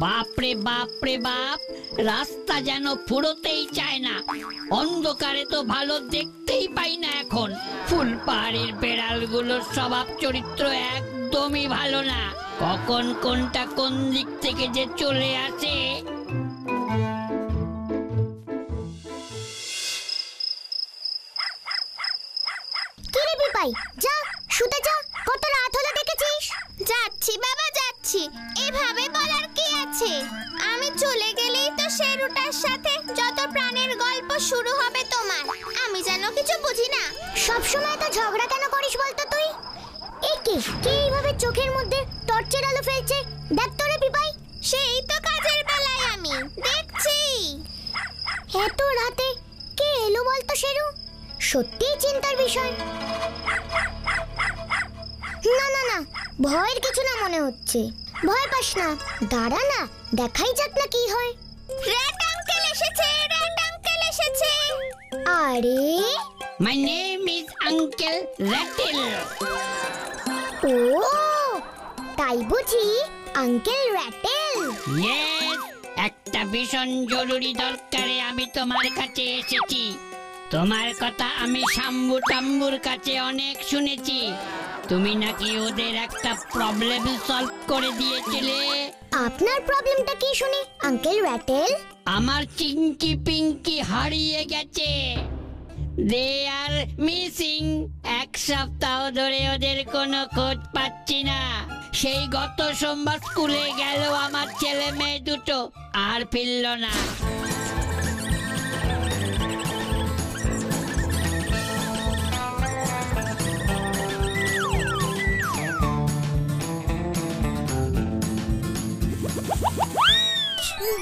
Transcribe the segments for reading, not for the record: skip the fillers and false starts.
বাপরে বাপরে বাপ, রাস্তা যেন ফুরোতেই চায় না। অন্ধকারে তো ভালো দেখতেই পাই না এখন। ফুলপাহাড়ের বেড়ালগুলোর স্বভাব চরিত্র একদমই ভালো না। কখন কোনটা কোন দিক থেকে যে চলে আসে। কিরে বিপাই, যা শুতে যা, কত রাত হলো দেখেছিস? যাচ্ছি বাবা যাচ্ছি, এভাবে বলার কি আছে? আমি চলে গেলেই তো শেরুটার সাথে যত প্রাণের গল্প শুরু হবে তোমার। আমি যেন কিছু বুঝি না। সব সময় তো ঝগড়া কেন করিস বলতো তুই? কে এইভাবে চোখের মধ্যে টর্চের আলো ফেলছে? দেখ তোরে বিপাই। সেই তো কাজের বেলায় আমি দেখছি। এত রাতে কে এলো বলতো শেরু? সত্যিই চিন্তার বিষয়। না না না, ভয়ের কিছু না মনে হচ্ছে। ভয় পাস না, দাঁড়া না, দেখাই যাক না কি হয়। র‍্যাট আঙ্কেল এসেছে, র‍্যাট আঙ্কেল এসেছে। আরে my name is uncle Rattle. ও তাই বুঝি আঙ্কেল র্যাটেল? ইয়েস, একটা ভীষণ জরুরি দরকারে আমি তোমার কাছে এসেছি। তোমার কথা আমি শাম্বু টাম্বুর কাছে অনেক শুনেছি। তুমি নাকি ওদের একটা প্রবলেম সলভ করে দিয়েছিলে। আপনার প্রবলেমটা কি শুনি আঙ্কেল র্যাটেল? আমার চিঙ্কি পিঙ্কি হারিয়ে গেছে। দে আর মিসিং। এক সপ্তাহ ধরে ওদের কোনো খোঁজ পাচ্ছি না। সেই গত সোমবার স্কুলে গেল আমার ছেলে মেয়ে দুটো, আর ফিরল না।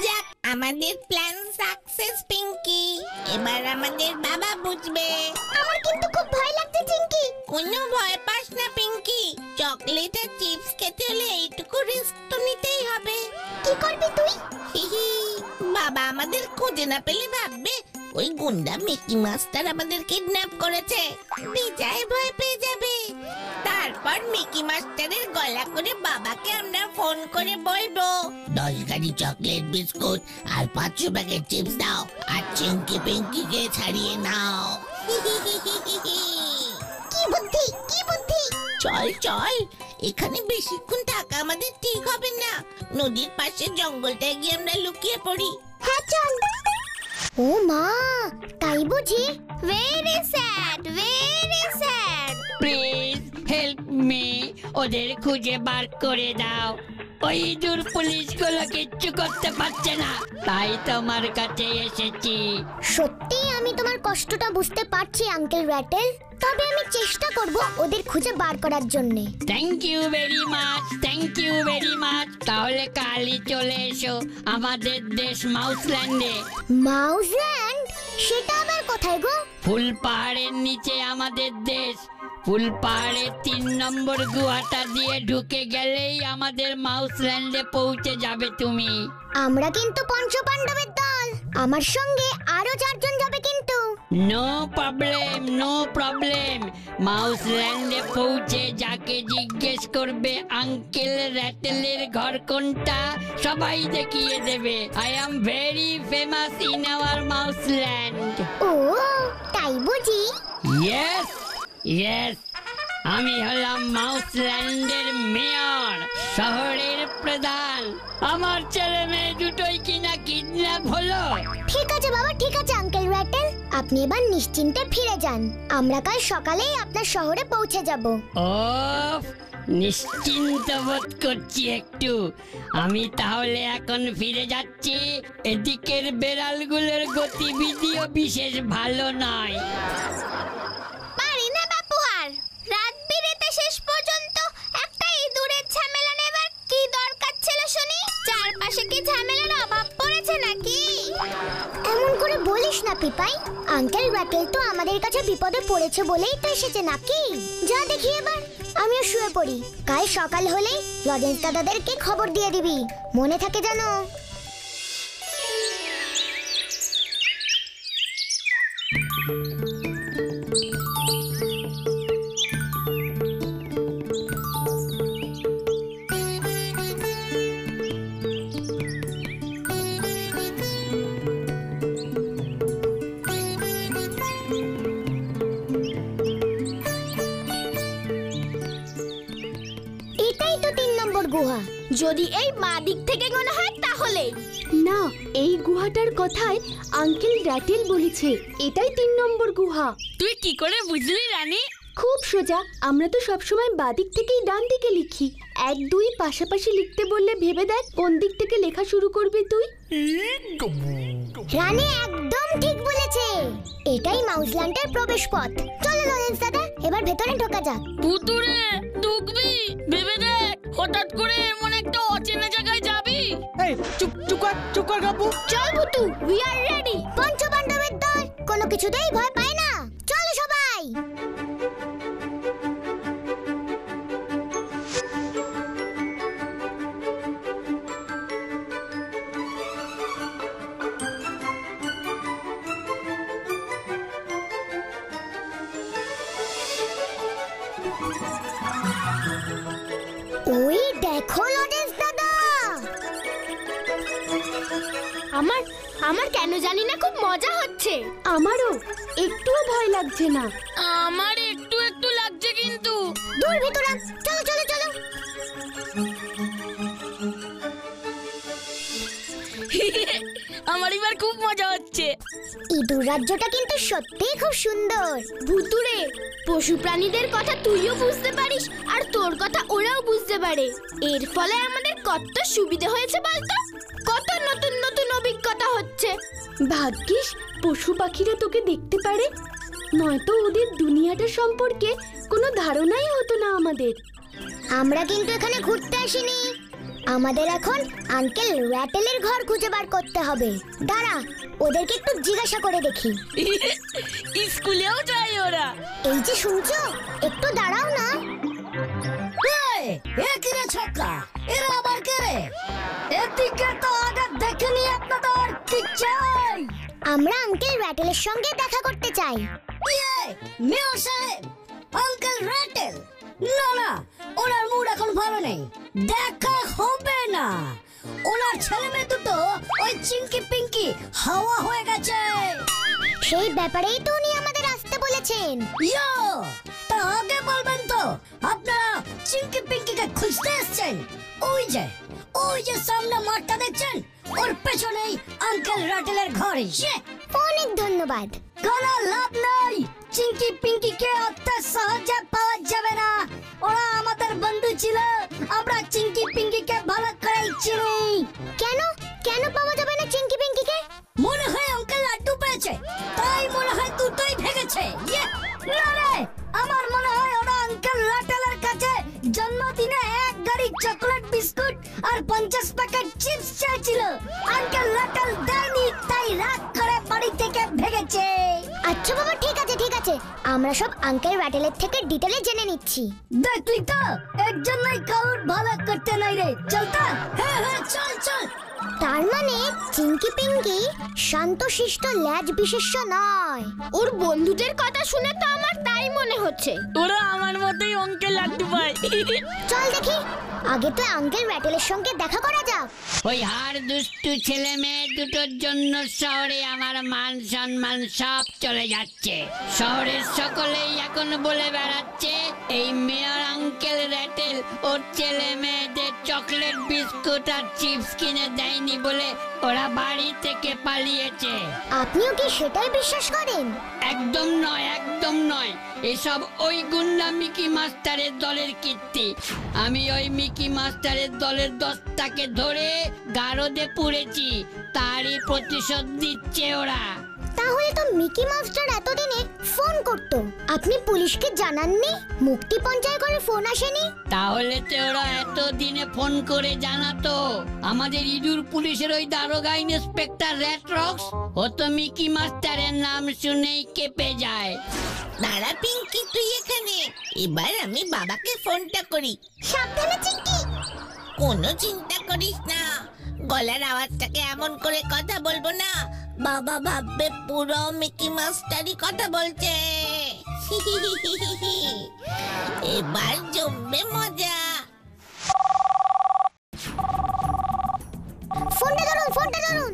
যাক, আমাদের প্ল্যান সাকসেস পিঙ্কি। এবার আমাদের বাবা বুঝবে। আমার কিন্তু খুব ভয় লাগছে চিঙ্কি। কোনো ভয় পাস না পিঙ্কি, চকলেট আর চিপস খেতে হলে এইটুকু রিস্ক তো নিতেই হবে। কি করবি তুই? হিহি, বাবা আমাদের খুঁজে না পেলে ভাববে ওই গুন্ডা মিকি মাস্টার আমাদের কিডন্যাপ করেছে। বিজয় ভয় পেয়ে যাবে। তারপর মিকি মাস্টারের গলা করে বাবাকে আমরা ফোন করে বলবো 10 গাড়ি চকলেট বিস্কুট আর 500 প্যাকেট চিপস দাও, আর চিঙ্কি পিঙ্কিকে ছাড়িয়ে নাও। কি বুদ্ধি, কি বুদ্ধি! চল চল, এখানে বেশিক্ষণ থাকা আমাদের ঠিক হবে না। নদীর পাশে জঙ্গলটায় গিয়ে আমরা লুকিয়ে পড়ি। হ্যাঁ চল। ও মা, তাই বুঝি? Very sad, very sad. Please help me, ওদের খুঁজে বার করে দাও। ওই দূর পুলিশগুলো কিচ্ছু করতে পারছে না, তাই তোমার কাছে এসেছি। সত্যি আমি তোমার কষ্টটা বুঝতে পারছি আঙ্কেল র্যাটেল। তবে আমি চেষ্টা করব ওদের খুঁজে বার করার জন্য। Thank you very much, thank you very much. তাহলে কালই চলে এসো আমাদের দেশ মাউসল্যান্ডে। মাউসল্যান্ড? সেটা আবার কোথায় গো? ফুলপাহাড়ের নিচে আমাদের দেশ। ফুলপাহাড়ের 3 নম্বর গুহাটা দিয়ে ঢুকে গেলেই আমাদের মাউসল্যান্ডে পৌঁছে যাবে তুমি। আমরা কিন্তু পঞ্চপাণ্ডবের দল, আমার সঙ্গে আরো 4 জন যাবে কিন্তু। No problem, no problem. মাউসল্যান্ডে পৌঁছে যাকে জিজ্ঞেস করবে আঙ্কেল র্যাটেলের ঘর কোনটা, সবাই দেখিয়ে দেবে। I am very famous in our Mouseland. ও তাই বুঝি? ইয়েস ইয়েস, আমি হলাম মাউসল্যান্ডের মেয়র, শহরের প্রধান। আমার ছেলে মেয়ে দুটোই কিনা কিডন্যাপ হলো। ঠিক আছে বাবা, ঠিক আছে আঙ্কেল র্যাটেল, আপনি এবার নিশ্চিন্তে ফিরে যান। আমরা কাল সকালেই আপনার শহরে পৌঁছে যাব। ওফ, নিশ্চিন্ত বোধ করছি একটু। আমি তাহলে এখন ফিরে যাচ্ছি। এদিকের বেড়ালগুলোর গতিবিধিও বিশেষ ভালো নয়। পারি না বাপু আর। রাত বিরেতে শেষ পর্যন্ত একটা ইঁদুরের ঝামেলা নেবার কি দরকার ছিল শুনি? চারপাশে কি ঝামেলার অভাব পড়েছে নাকি? এমন করে বলিস না পিপাই। আঙ্কেল র্যাটেল তো আমাদের কাছে বিপদে পড়েছে বলেই তো এসেছে নাকি? যা দেখি এবার, আমিও শুয়ে পড়ি। কাল সকাল হলেই লজেন্স দাদাদেরকে খবর দিয়ে দিবি, মনে থাকে জানো। গুহা, যদি এই মা দিক থেকে মনে হয় তাহলে। না, এই গুহাটার কথায় আঙ্কেল র্যাটেল বলেছে এটাই 3 নম্বর গুহা। তুই কি করে বুঝলি রানী? খুব সোজা, আমরা তো সবসময় বাদিক থেকেই ডান দিকে লিখি। 1 2 পাশাপাশি লিখতে বললে ভেবে দেখ কোন দিক থেকে লেখা শুরু করবি তুই। রানী একদম ঠিক বলেছে, এটাই মাউসল্যান্ডের প্রবেশ পথ। চলো লরেন্স দাদা, এবার ভেতরে ঢোকা যাক। ভুতুরে ঢুকবি ভেবে দেখ, হঠাৎ করে এমন একটা অচেনা জায়গায় যাবি। এই চুপ কর কাকু। চল ভুতু, উই আর রেডি। পঞ্চপাণ্ডবের দল কোনো কিছুতেই ভয় পায় না। চলো সবাই। ওই দেখো লরেন্স দাদা, আমার কেন জানি না খুব মজা হচ্ছে। আমারও একটুও ভয় লাগছে না। আমার একটু একটু লাগছে কিন্তু। দূর ভিতরা, চলো চলো চলো। আমার এবার খুব মজা হচ্ছে। ইঁদুর রাজ্যটা কিন্তু সত্যিই খুব সুন্দর। ভুতুরে, পশু প্রাণীদের কথা তুইও বুঝতে পারিস আর তোর কথা ওরাও বুঝতে পারে। এর ফলে আমাদের কত সুবিধা হয়েছে বলতো, কত নতুন নতুন অভিজ্ঞতা হচ্ছে। ভাগ্যিস পশু পাখিরা তোকে দেখতে পারে, নয়তো ওদের দুনিয়াটা সম্পর্কে কোনো ধারণাই হতো না আমাদের। আমরা কিন্তু এখানে ঘুরতে আসিনি, আমাদের এখন আঙ্কেল র্যাটেলের ঘর খুঁজে বার করতে হবে। দাঁড়া, ওদেরকে একটু জিজ্ঞাসা করে দেখি। স্কুলেও যায় ওরা। এই যে শুনছো, একটু দাঁড়াও না। একিরে ছক্কা, এরা আবার কে রে? এদিকে তো আগে দেখিনি আপনাদের। কি চাই? আমরা আঙ্কেল র্যাটেলের সঙ্গে দেখা করতে চাই। মেয়র সাহেব, আঙ্কেল র্যাটেল। না না, ওনার মুড এখন ভালো নেই, দেখা হবে না। ওনার ছেলে মেয়ে দুটো ওই চিঙ্কি পিঙ্কি হাওয়া হয়ে গেছে। সেই ব্যাপারেই তো উনি আমাদের আসতে বলেছেন। ইয়ো, তা আগে বলবেন তো আপনারা চিঙ্কি পিঙ্কিকে খুঁজতে এসেছেন। ওই যে সামনে মাঠটা দেখছেন, ওর পেছনেই আঙ্কেল র্যাটেলের ঘর। অনেক ধন্যবাদ। কোনো লাভ নাই, চিঙ্কি পিঙ্কিকে অত সহজে পাওয়া যাবে না। ওরা আমাদের বন্ধু ছিল, আমরা চিঙ্কি পিঙ্কিকে ভালো করেই চিনি। কেন কেন পাওয়া যাবে না চিঙ্কি পিঙ্কিকে? মনে হয় আঙ্কেল লাড্ডু পেয়েছে, তাই মনে হয় দুটোই ভেঙেছে। না রে, আমার মনে হয় ওরা আঙ্কেল র্যাটেলের কাছে জন্মদিনে 1 গাড়ি চকলেট বিস্কুট আর 50 প্যাকেট চিপস চেয়েছিল। আঙ্কেল র্যাটেল দেয়নি, তাই রাগ করে বাড়ি থেকে ভেঙেছে। আচ্ছা বাবা, ঠিক আছে, আমরা সব আঙ্কেল র্যাটেলের থেকে ডিটেলে জেনে নিচ্ছি। দেখলি তো, একজনই কাউর ভালো করতে নাই রে। চলতা, হ্যাঁ চল। তার মানে চিঙ্কি পিঙ্কি শান্তশিষ্ট ল্যাজ বিশেষ্য নয়। ওর বন্ধুদের কথা শুনে তো আমার তাই মনে হচ্ছে। ওরা আমার মতোই অঙ্কেল লাড্ডু পায়। চল দেখি, আগে তো আঙ্কেল র্যাটেলের সঙ্গে দেখা করা যাক। ওই হাড় দুষ্টু ছেলে মেয়ে দুটোর জন্য শহরে আমার মান সম্মান সব চলে যাচ্ছে। শহরের সকলেই এখন বলে বেড়াচ্ছে এই মেয়র আঙ্কেল র্যাটেল ওর ছেলে মেয়েদের চকলেট বিস্কুট আর চিপস কিনে দেয়নি বলে ওরা বাড়ি থেকে পালিয়েছে। আপনিও কি সেটাই বিশ্বাস করেন? একদম নয়, এসব ওই গুন্ডা মিকি মাস্টারের দলের কীর্তি। আমি ওই মিকি মাস্টারের দলের দশটাকে ধরে গারদে পুড়েছি, তারই প্রতিশোধ দিচ্ছে ওরা। তাহলে তো মিকি মাস্টার এতদিনে ফোন করত, আপনি পুলিশকে জানাননি? মুক্তি পঞ্চায়েত করে ফোন আসেনি? তাহলে তো ওরা এতদিনে ফোন করে জানাতো। আমাদের ইঁদুর পুলিশের ওই দারোগা ইন্সপেক্টর র্যাটরক্স, ও তো মিকি মাস্টারের নাম শুনেই কেঁপে যায়। দাঁড়া পিঙ্কি, তুই এখানে। এবার আমি বাবাকে ফোনটা করি। সাবধানে চিঙ্কি। কোনো চিন্তা করিস না, গলার আওয়াজটাকে এমন করে কথা বলবো না, বাবা ভাববে পুরো মিকি মাস্টারই কথা বলছে। এবার জমবে মজা। ফোনটা ধরুন।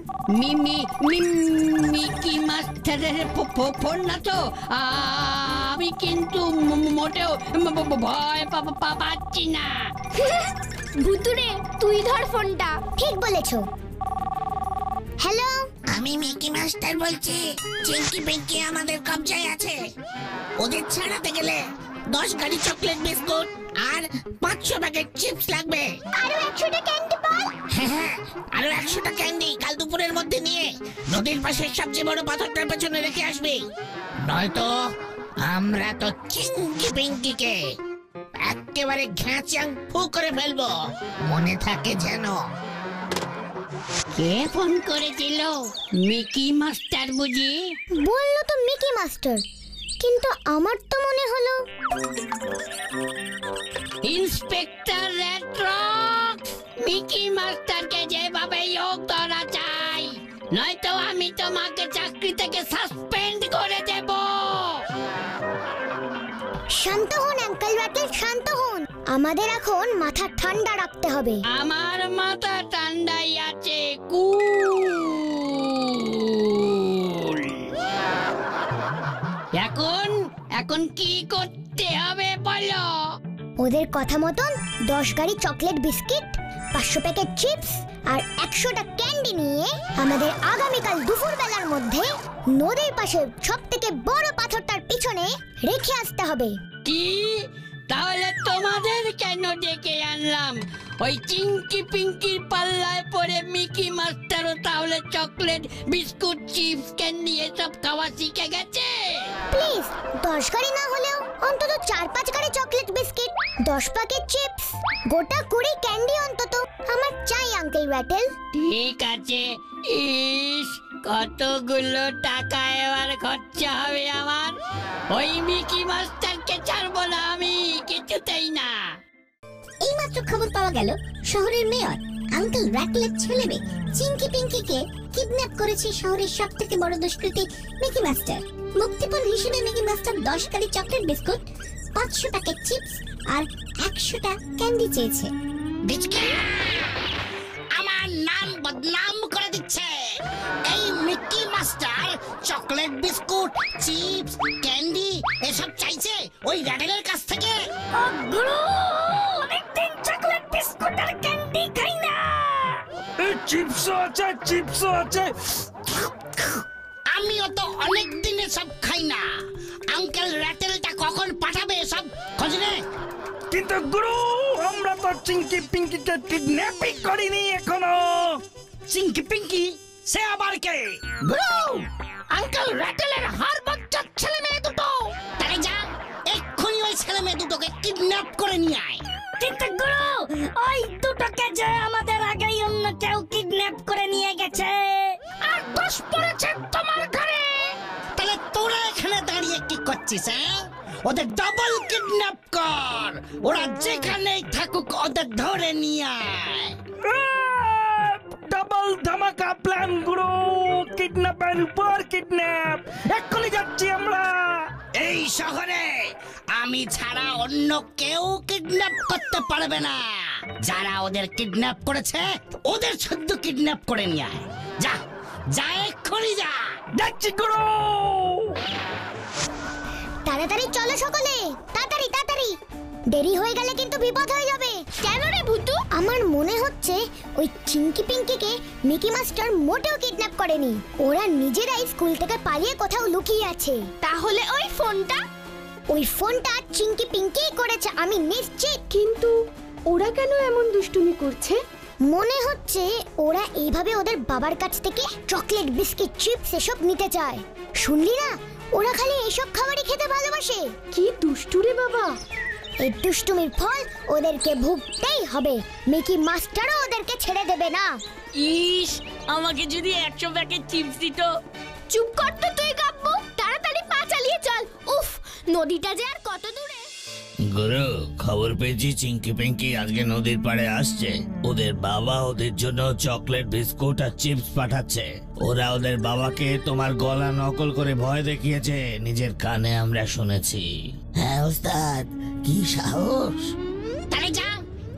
মিকি মাস্টারের ফোন না তো? আমি কিন্তু মোটেও ভয় পাচ্ছি না। ভুতুরে তুই ধর ফোনটা। ঠিক বলেছো। হ্যালো, আমি মিকি মাস্টার বলছি। চিঙ্কি পিঙ্কি আমাদের কবজায় আছে। ওদের ছাড়াতে গেলে 10 গাড়ি চকলেট বিস্কুট আর 500 প্যাকেট চিপস লাগবে। আরো 100টা ক্যান্ডি বল। হ্যাঁ, আরো 100টা ক্যান্ডি কাল দুপুরের মধ্যে নিয়ে নদীর পাশে সবচেয়ে বড় পাথরটার পেছনে রেখে আসবি। নয়তো আমরা তো চিঙ্কি পিঙ্কিকে একেবারে ঘ্যাঁচাং ফু করে ফেলবো, মনে থাকে যেন। কে ফোন করেছিল? মিকি মাস্টার বুঝি? বললো তো মিকি মাস্টার, কিন্তু আমার তো মনে হলো ইন্সপেক্টর রেট্রক্স। মিকি মাস্টারকে যেভাবেই হোক ধরা চাই, নয়তো আমি তোমাকে চাকরি থেকে সাসপেন্ড করে দেব। শান্ত হন আঙ্কেল রাকেল, শান্ত হন। আমাদের এখন মাথা ঠান্ডা রাখতে হবে। আমার মাথা ঠান্ডাই আছে, কুল। এখন কি করতে হবে বলো? ওদের কথা মতন 10 গাড়ি চকলেট বিস্কিট, 500 প্যাকেট চিপস আর 100টা ক্যান্ডি নিয়ে আমাদের আগামীকাল দুপুর বেলার মধ্যে নদীর পাশে সবথেকে বড় পাথরটার পিছনে রেখে আসতে হবে। কি? তাহলে তোমাদের কেন ডেকে আনলাম? ওই চিঙ্কি পিঙ্কির পাল্লায় পড়ে মিকি মাস্টারও তাহলে চকলেট বিস্কুট চিপস ক্যান্ডি এসব খাওয়া শিখে গেছে? প্লিজ 10 গাড়ি না হলেও অন্তত 4-5 গাড়ি চকলেট বিস্কিট, 10 প্যাকেট চিপস, গোটা 20 ক্যান্ডি অন্তত আমার চাই আঙ্কেল রাটেল। ঠিক আছে। ইস, কতগুলো টাকা এবার খরচা হবে আমার। ওই মিকি মাস্টারকে ছাড়বো না আমি, কিছুতেই না। এইমাত্র খবর পাওয়া গেল শহরের মেয়র আঙ্কেল রাটলের ছেলে মেয়ে চিঙ্কি পিঙ্কিকে কিডন্যাপ করেছে শহরের সবথেকে বড় দুষ্কৃতী মিকি মাস্টার। মুক্তিপণ হিসেবে মিকি মাস্টার 10 গাড়ি চকলেট বিস্কুট, 500 প্যাকেট চিপস আর 100টা ক্যান্ডি চেয়েছে। আমার নাম বদনাম করে দিচ্ছে। এই Mickey master chocolate biscuit, chips, candy এসব চাইছে ওই রাডেলের কাছ থেকে। অনেকদিন চকলেট বিস্কুট আর ক্যান্ডি খাই না। চিপসও আছে। আমিও তো অনেক দিনে সব খাই না। আঙ্কেল রাটেলটা কখন পাঠাবে সব খোঁজ নে। কিন্তু গুরু, আমরা তো চিঙ্কি পিঙ্কিকে কিডন্যাপই করিনি এখনো। চিঙ্কি পিঙ্কি সে আবার কে? গুরু, আঙ্কেল রাটেলের হাড় বাচ্চার ছেলে মেয়ে দুটো। তাই যা, এক্ষুনি ওই ছেলে মেয়ে দুটোকে কিডন্যাপ করে নিয়ে আয়। কিন্তু গুরু, ওই দুটোকে যে আমাদের আগেই অন্য কেউ কিডন্যাপ করে নিয়ে গেছে। আর দোষ পড়েছে তোমার ঘরে। তাহলে তোরা এখানে দাঁড়িয়ে কি করছিস? ওদের ডাবল কিডন্যাপ কর। ওরা যেখানেই থাকুক ওদের ধরে নিয়ে আয়। ডাবল ধামাকা প্ল্যান গুরু, কিডন্যাপের উপর কিডন্যাপ। এক্ষুনি যাচ্ছি আমরা। এই শহরে আমি ছাড়া অন্য কেউ কিডন্যাপ করতে পারবে না। যারা ওদের কিডন্যাপ করেছে ওদের শুদ্ধ কিডন্যাপ করে নিয়ে আয়। যা যা, এক্ষুনি যা। যাচ্ছি গুরু। তাড়াতাড়ি চলো সকলে, তাড়াতাড়ি তাড়াতাড়ি, দেরি হয়ে গেলে কিন্তু বিপদ হয়ে যাবে। কেন রে ভুতু? আমার মনে হচ্ছে ওই চিঙ্কি পিঙ্কিকে মিকি মাস্টার মোটেও কিডন্যাপ করেনি। ওরা নিজেরাই স্কুল থেকে পালিয়ে কোথাও লুকিয়ে আছে। তাহলে ওই ফোনটা? ওই ফোনটা চিঙ্কি পিঙ্কিই করেছে, আমি নিশ্চিত। কিন্তু ওরা কেন এমন দুষ্টুমি করছে? মনে হচ্ছে ওরা এইভাবে ওদের বাবার কাছ থেকে চকলেট বিস্কিট চিপস এসব নিতে চায়। শুনলি না, ওরা খালি এসব খাবারই খেতে ভালোবাসে। কি দুষ্টু রে বাবা। এই দুষ্টুমির ফল ওদেরকে ভুগতেই হবে। মিকি মাস্টারও ওদেরকে ছেড়ে দেবে না। ইস, আমাকে যদি 100 প্যাকেট চিপস দিত। চুপ কর তো তুই গাব্বু, তাড়াতাড়ি পা চালিয়ে চল। উফ, নদীটা যে আর কত দূরে। গুরু, খবর পেয়েছি চিঙ্কি পিঙ্কি আজকে নদীর পাড়ে আসছে। ওদের বাবা ওদের জন্য চকলেট বিস্কুট আর চিপস পাঠাচ্ছে। ওরা ওদের বাবাকে তোমার গলা নকল করে ভয় দেখিয়েছে, নিজের কানে আমরা শুনেছি। হ্যাঁ ওস্তাদ, কি সাহস। তাহলে যা,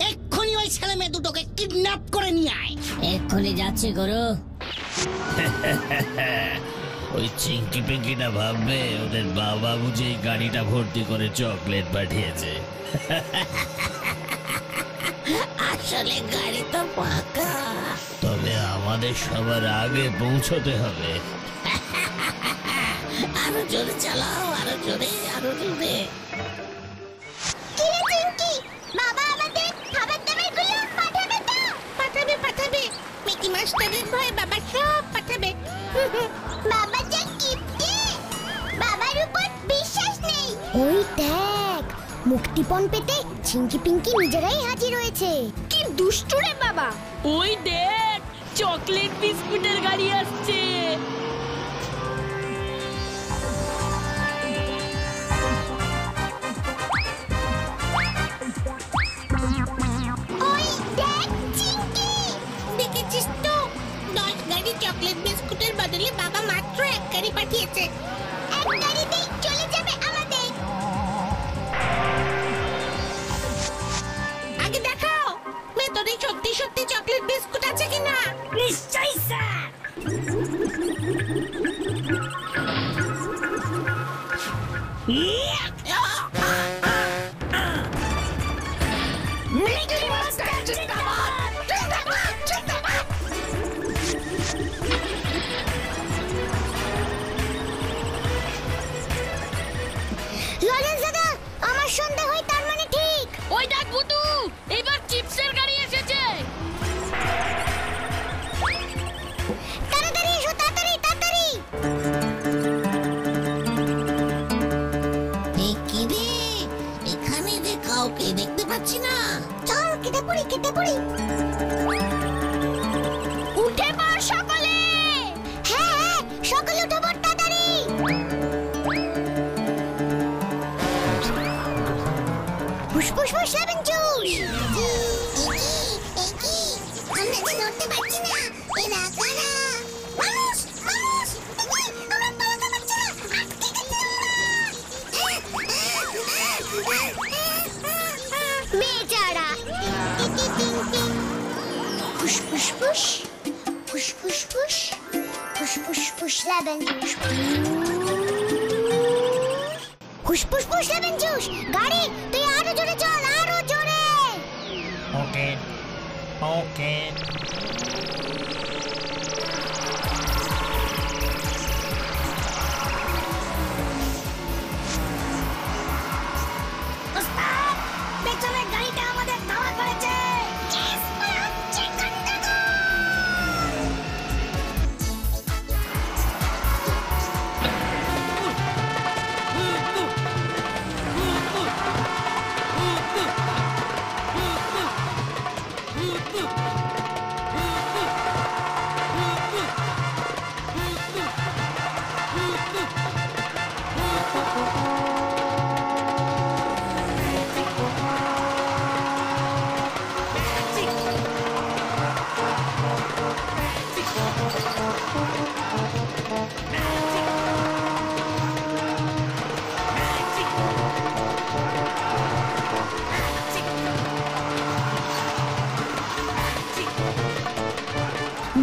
এক্ষুনি ওই ছেলে মেয়ে দুটোকে কিডন্যাপ করে নিয়ে আয়। এক্ষুনি যাচ্ছি গুরু। ওই চিঙ্কি পিঙ্কিটা ভাববে ওদের বাবা বুঝে গাড়িটা ভর্তি করে চকলেট পাঠিয়েছে। আসলে গাড়ি তো ফাঁকা। তবে আমাদের সবার আগে পৌঁছতে হবে। আরো জোরে চালাও, আরো জোরে, আরো জোরে। কিরে চিংকি, বাবা আমাদের খাবার দাবারগুলো পাঠাবে তো? পাঠাবে পাঠাবে, মিকি মাস্টারের ভয়ে বাবা সব পাঠাবে। বাবা যা কিপটে, বাবার উপর বিশ্বাস নেই। ওই দেখ, মুক্তিপণ পেতে চিংকি পিংকি নিজেরাই হাজির হয়েছে। কি দুষ্টু রে বাবা। ওই দেখ, চকলেট বিস্কুটের গাড়ি আসছে। ওই দেখ চিংকি, দেখেছিস তো, 10 গাড়ি চকলেট বিস্কুটের বদলে বাবা মাত্র 1 গাড়ি পাঠিয়েছে। এক গাড়িতেই চলে যাবে আমাদের। আগে দেখাও ভেতরে সত্যি সত্যি চকলেট বিস্কুট আছে কিনা। নিশ্চয়ই স্যার। মিকি মাস্টার জিন্দাবাদ, জিন্দাবাদ, জিন্দাবাদ। লরেন্স দাদা, আমার সন্দেহ হয় তার মানে ঠিক। ওই দেখ বুতু, এবার চিপসের গাড়ি এসেছে। তাড়াতাড়ি এসো, তাড়াতাড়ি তাড়াতাড়ি। এই কি রে, এখানে যে কাউকে দেখতে পাচ্ছি না। চল কেটে পড়ি, কেটে পড়ি। উঠে পড় সকলে। হ্যাঁ হ্যাঁ, সকলে উঠে পড় তাড়াতাড়ি। ফুসফুস ফুস লেমন জুস। আমরা যে নড়তে পারছি না, এরা কারা? মানুষ, মানুষ, আমরা পালাতে পারছি না, আটকে গেছি আমরা। বেচারা। ফুসফুস ফুস, ফুসফুস ফুস, ফুসফুস ফুস লেমন জুস। ফুসফুস ফুস লেমন জুস। গাড়ি তুই আরো জোরে চল, আরো জোরে। ওকে ওকে। ওস্তাদ, পেছনে গাড়িটা আমাদের ধাওয়া করেছে।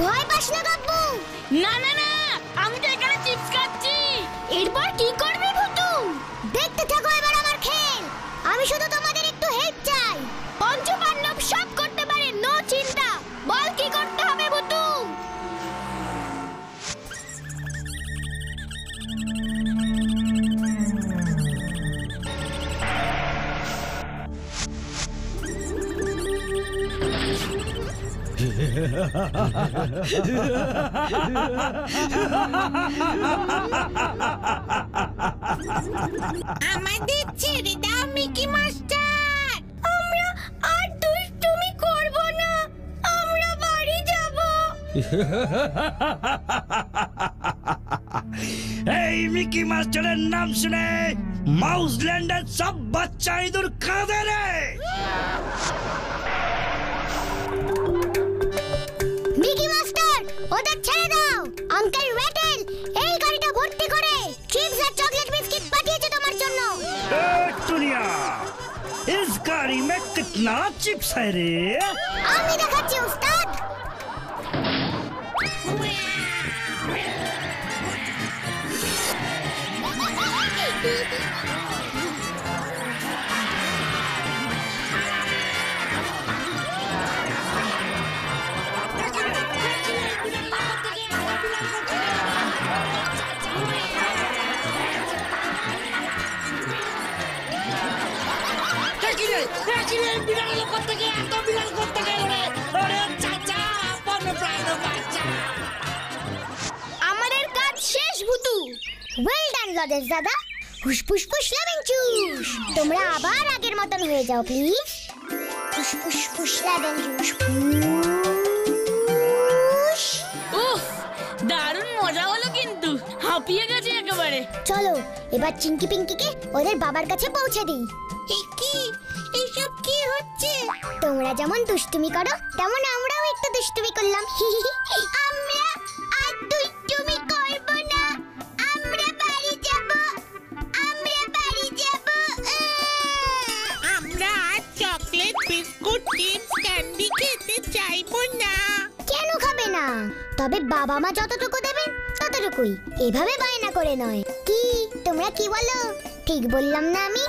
ভয় পাস না বাবু। না না না, আমি তো এখানে চিপস খাচ্ছি। এরপর কি করবি ভুতু? দেখতে থাকো এবার আমার খেল। আমি শুধু তোমাদের একটু হেল্প চাই। পঞ্চপাণ্ডব সব করতে পারে, নো চিন্তা। বল কি করতে হবে ভুতু? আমাদের ছেড়ে দাও মিকি মাস্টার। আমরা আর দুষ্টুমি করব না, আমরা বাড়ি যাব। এই মিকি মাস্টারের নাম শুনে মাউসল্যান্ডের সব বাচ্চা ইঁদুর কাঁদে রে। মিকি মাস্টার, ওদের ছেড়ে দাও। আঙ্কেল ওয়েটেল এই গাড়িটা ভর্তি করে চিপস আর চকলেট বিস্কিট পাঠিয়েছে তোমার জন্য। ए दुनिया, इस गाड़ी में कितना चिप्स है रे? আমি দেখাচ্ছি উস্তাদ। বিড়াল করতে গিয়ে এত বিড়াল করতে গেল রে ওরে চাচা আপন প্রাণ বাঁচা আমাদের কাজ শেষ ভুতু। ওয়েল ডান লজেস দাদা। হুস ফুস ফুস লেমন জুস। তোমরা আবার আগের মতন হয়ে যাও প্লিজ। ফুস ফুস ফুস লেমন জুস। ফুস। উফ, দারুণ মজা হলো কিন্তু, হাঁপিয়ে গেছে একেবারে। চলো এবার চিঙ্কি পিঙ্কিকে ওদের বাবার কাছে পৌঁছে দিই। কি এইসব কি হচ্ছে? তোমরা যেমন দুষ্টুমি করো তেমন আমরাও একটু দুষ্টুমি করলাম। আমরা আর দুষ্টুমি করব না। আমরা বাড়ি যাব। আমরা বাড়ি যাব। আমরা আর চকলেট বিস্কুট চিপস ক্যান্ডি খেতে চাইবো না। কেন খাবে না? তবে বাবা মা যতটুকু দেবেন ততটুকুই। এভাবে বায়না করে নয়। কি তোমরা কি বলো? ঠিক বললাম না আমি?